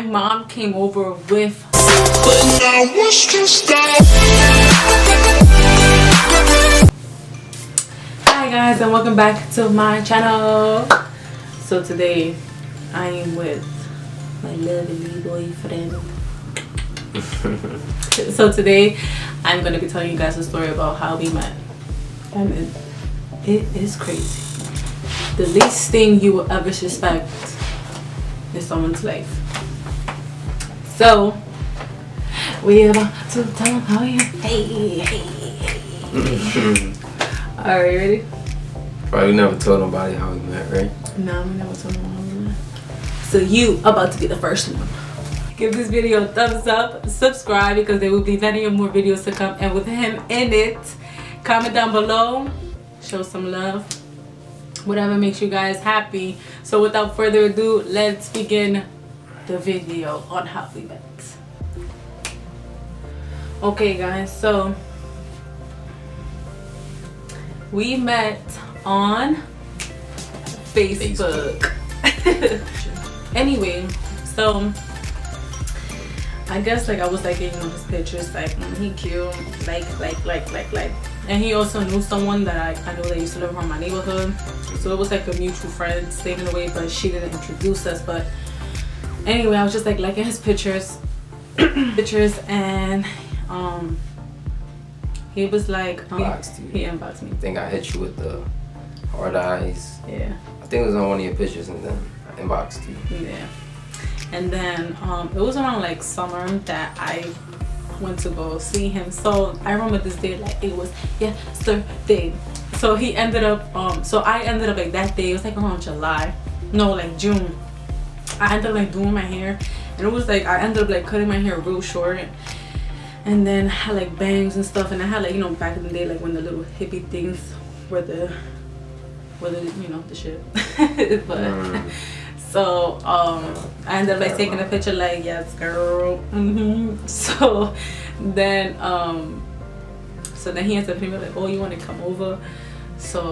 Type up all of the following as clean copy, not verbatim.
mom came over with. Hi guys, and welcome back to my channel. So today I am with my lovely boyfriend. So today I'm going to be telling you guys a story about how we met, and it is crazy. The least thing you will ever suspect is someone's life. So we're about to tell them how you. Hey. Alright, ready? Probably never told nobody how we met, right? No, we never told them how we met. So you about to be the first one. Give this video a thumbs up, subscribe, because there will be many more videos to come, and with him in it. Comment down below, show some love, whatever makes you guys happy. So without further ado, let's begin the video on how we met. Okay guys, so we met on Facebook. Anyway, so I guess like I was like getting on his pictures, like he cute, like, and he also knew someone that I know that used to live around my neighborhood, so it was like a mutual friend staying away, but she didn't introduce us. But anyway, I was just like liking his pictures, and he was like, he inboxed me. I think I hit you with the hard eyes. Yeah. I think it was on one of your pictures, and then I inboxed you. Yeah. And then it was around like summer that I went to go see him. So I remember this day like it was yesterday. So he ended up so I ended up like that day, it was like around July, no, like June. I ended up like doing my hair, and it was like I ended up like cutting my hair real short, and then I had like bangs and stuff, and I had like, you know, back in the day, like when the little hippie things were the you know, the shit. But so I ended up like taking a picture like, yes girl. So then he ended up hitting me like, oh, you want to come over? So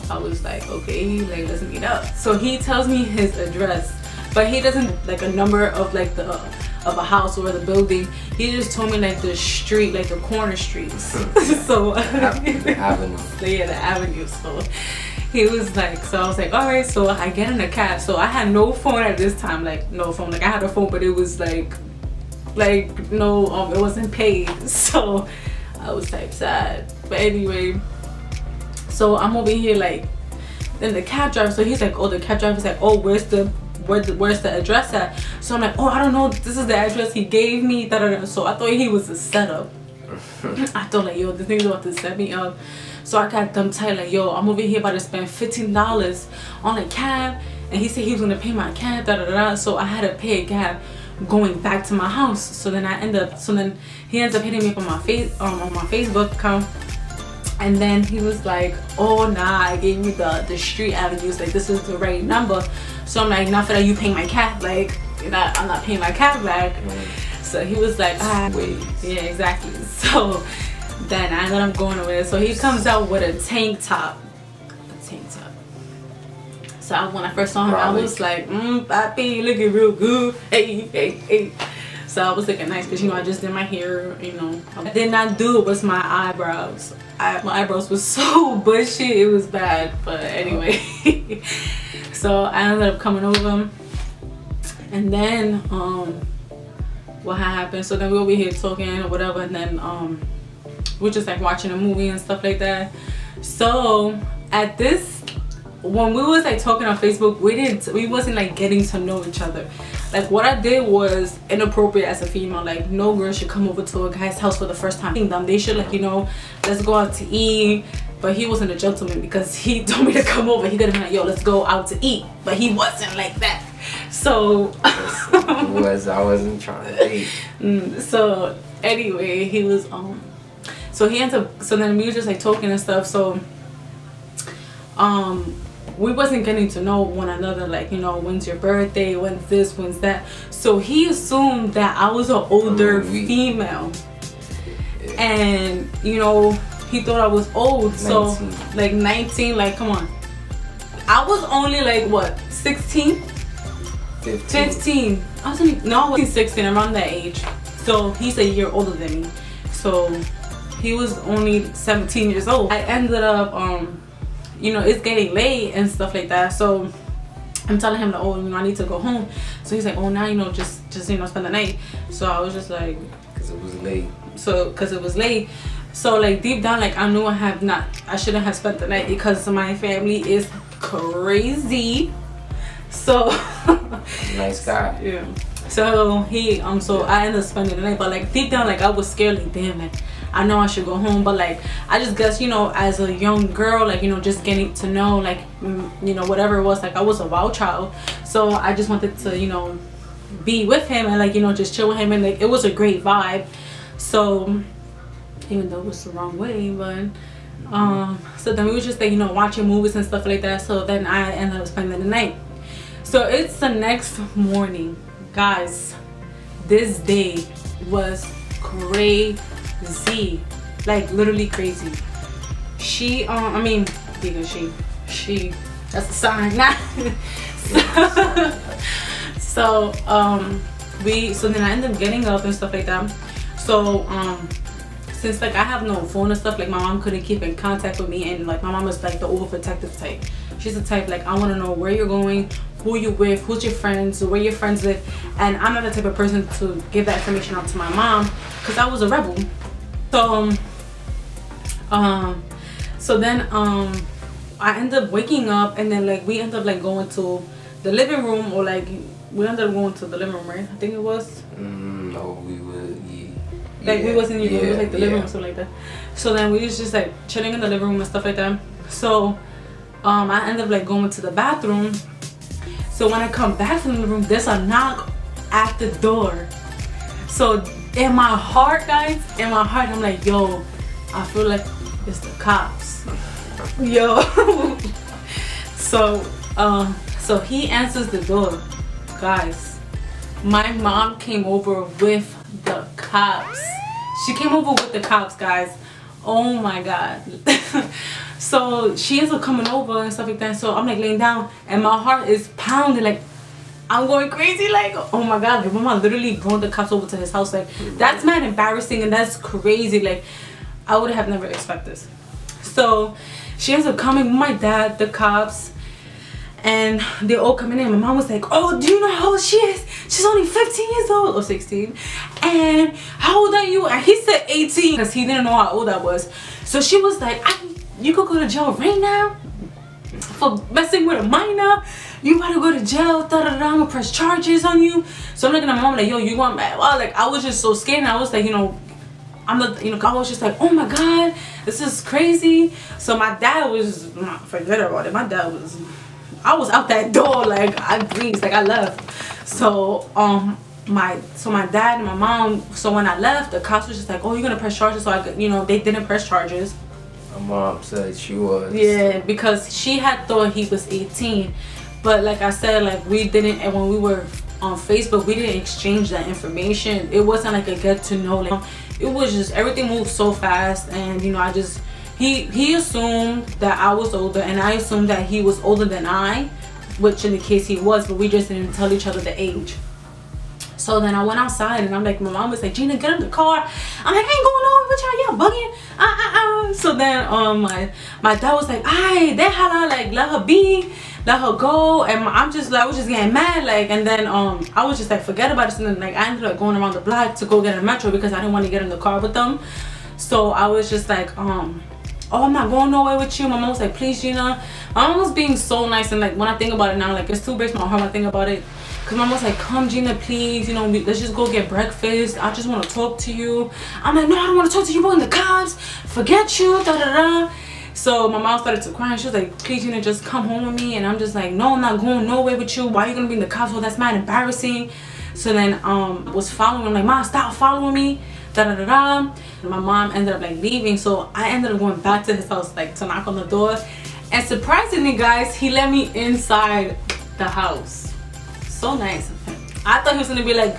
I was like, okay, like let's meet up. So he tells me his address, but he doesn't like a number of like the of a house or the building. He just told me like the street, like the corner streets. So the avenue. So yeah, the avenue. So he was like, so I was like, all right. So I get in a cab. So I had no phone at this time, like no phone. Like I had a phone, but it was like no, it wasn't paid. So I was type sad. But anyway, so I'm over here like, then the cab driver. So he's like, oh, the cab driver's like, oh, where's the address at? So I'm like, oh, I don't know, this is the address he gave me. So I thought he was a setup. I thought like, yo, this nigga's about to set me up. So I got them tight like, yo, I'm over here about to spend $15 on a cab, and he said he was gonna pay my cab, so I had to pay a cab going back to my house. So then he ends up hitting me up on my Facebook account, and then he was like, oh nah, I gave you the street avenues, like this is the right number. So I'm like, not for that, you paying my cab, like I'm not paying my cab back. So he was like, yeah, exactly. So then I ended up going over there. So he comes out with a tank top. So when I first saw him, I was like, papi, looking real good. Hey. So I was looking nice because, you know, I just did my hair, you know. I did not do it was my eyebrows. My eyebrows was so bushy, it was bad. But anyway, so I ended up coming over, and then what happened? So then we over here talking or whatever, and then we're just like watching a movie and stuff like that. So at this, when we was like talking on Facebook, we wasn't like getting to know each other. Like what I did was inappropriate as a female. Like no girl should come over to a guy's house for the first time. They should, like, you know, let's go out to eat. But he wasn't a gentleman because he told me to come over. He could have been like, yo, let's go out to eat. But he wasn't like that. So I wasn't trying to date. So anyway, he was so he ends up, so then we were just like talking and stuff. So we wasn't getting to know one another, like, you know, when's your birthday, when's this, when's that. So he assumed that I was an older female, and you know, he thought I was old. 19. So like 19, like come on, I was only like what, 16? 15. I was only, no, I was 16, around that age. So he's a year older than me. So he was only 17 years old. I ended up, you know, it's getting late and stuff like that. So I'm telling him that, oh, you know, I need to go home. So he's like, oh, now, you know, just you know, spend the night. So I was just like, Because it was late. So because it was late. So like deep down, like I knew I shouldn't have spent the night because my family is crazy. So Nice guy. yeah. So he so I ended up spending the night, but like deep down, like I was scared, like damn, like I know I should go home, but like I just guess, you know, as a young girl, like, you know, just getting to know, like, you know, whatever it was, like I was a wild child, so I just wanted to, you know, be with him and like, you know, just chill with him, and like it was a great vibe. So even though it was the wrong way, but so then we were just like, you know, watching movies and stuff like that. So then I ended up spending the night. So it's the next morning, guys. This day was crazy, like literally crazy. She I mean, because she that's a sign. So then I ended up getting up and stuff like that. So since like I have no phone and stuff, like my mom couldn't keep in contact with me, and like my mom is like the overprotective type. She's the type like, I want to know where you're going, who you with, who's your friends, where your friends live, and I'm not the type of person to give that information out to my mom because I was a rebel. So then I ended up waking up, and then like we ended up like going to the living room, or like we ended up going to the living room, right? I think it was. No, we would. Like we wasn't even, it was like the living room, yeah. something like that. So then we was just like chilling in the living room and stuff like that. So I ended up like going to the bathroom. So when I come back from the living room, there's a knock at the door. So in my heart, guys, in my heart, I'm like, yo, I feel like it's the cops. Yo. So he answers the door, guys. My mom came over with the cops. She came over with the cops, guys. Oh my god. So she ends up coming over and stuff like that. So I'm like laying down, and my heart is pounding, like I'm going crazy, like oh my god, like mama literally brought the cops over to his house. Like that's mad embarrassing, and that's crazy. Like I would have never expected this. So she ends up coming with my dad, the cops, and they all coming in. My mom was like, oh, do you know how old she is? She's only 15 years old, or 16. And how old are you? And he said 18 because he didn't know how old I was. So she was like, you could go to jail right now for messing with a minor. You gotta go to jail. I'm gonna press charges on you. So I'm looking at my mom like, yo, you want mad? Well, like I was just so scared. And I was like, you know, I was just like, oh my god, this is crazy. So my dad was, forget about it. My dad was, I was out that door, like I breezed, like I left. So my dad and my mom, so when I left, the cops was just like, oh, you're gonna press charges. So I, you know, they didn't press charges. My mom said she was. Yeah, because she had thought he was 18, but like I said, like we didn't, and when we were on Facebook, we didn't exchange that information. It wasn't like a get to know. Like it was just, everything moved so fast, and you know, I just, he assumed that I was older, and I assumed that he was older than I, which in the case he was, but we just didn't tell each other the age. So then I went outside, and I'm like, my mom was like, Gina, get in the car. I'm like, I ain't going on with y'all bugging. So then my dad was like, alright, then like let her be, let her go. And I was just getting mad, like, and then I was just like, forget about it. And then like I ended up going around the block to go get a metro because I didn't want to get in the car with them. So I was just like, oh, I'm not going nowhere with you. My mom was like, please, Gina. My mom was being so nice, and like when I think about it now, like it still breaks my heart when I think about it. Cause my mom was like, come Gina, please, you know, let's just go get breakfast. I just want to talk to you. I'm like, no, I don't want to talk to you. We're in the cops. Forget you. Da da da. So my mom started to cry. She was like, please, Gina, just come home with me. And I'm just like, no, I'm not going nowhere with you. Why are you gonna be in the cops? Well, that's mad embarrassing. So then was following. I'm like, Mom, stop following me. Da da da da. And my mom ended up like leaving. So I ended up going back to his house, like to knock on the door. And surprisingly, guys, he let me inside the house. So nice of him. I thought he was gonna be like,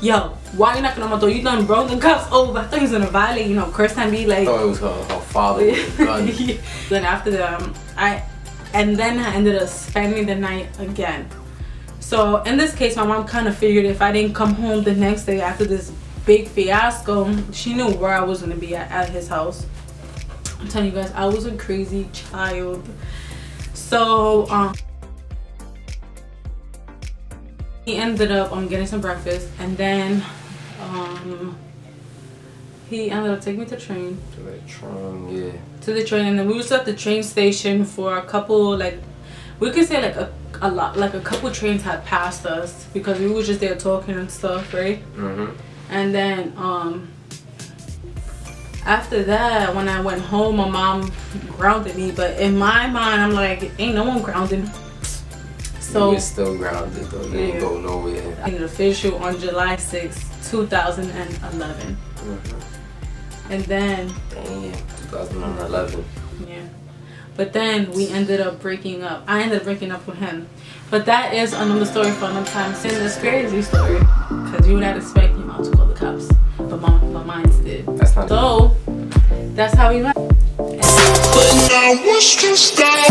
yo, why you knocking on my door? You done broke the cops over. I thought he was gonna violate, you know, curse and be like. I thought it was her father with a gun. Then after that, I ended up spending the night again. So in this case, my mom kind of figured if I didn't come home the next day after this big fiasco, she knew where I was going to be at his house. I'm telling you guys, I was a crazy child. So he ended up getting some breakfast, and then he ended up taking me to the train. To the train, yeah. To the train, and then we was at the train station for a couple, like, we could say like a lot, like a couple trains had passed us because we were just there talking and stuff, right? And then after that, when I went home, my mom grounded me, but in my mind, I'm like, ain't no one grounding. So you were still grounded though. You didn't go nowhere. I did official on July 6, 2011. And then damn, 2011. Yeah. But then we ended up breaking up. I ended up breaking up with him. But that is another story for another time. It's a crazy story. Because you would not expect your mom to call the cops. But mine did. That's not so that's how we met. But now what's to stop?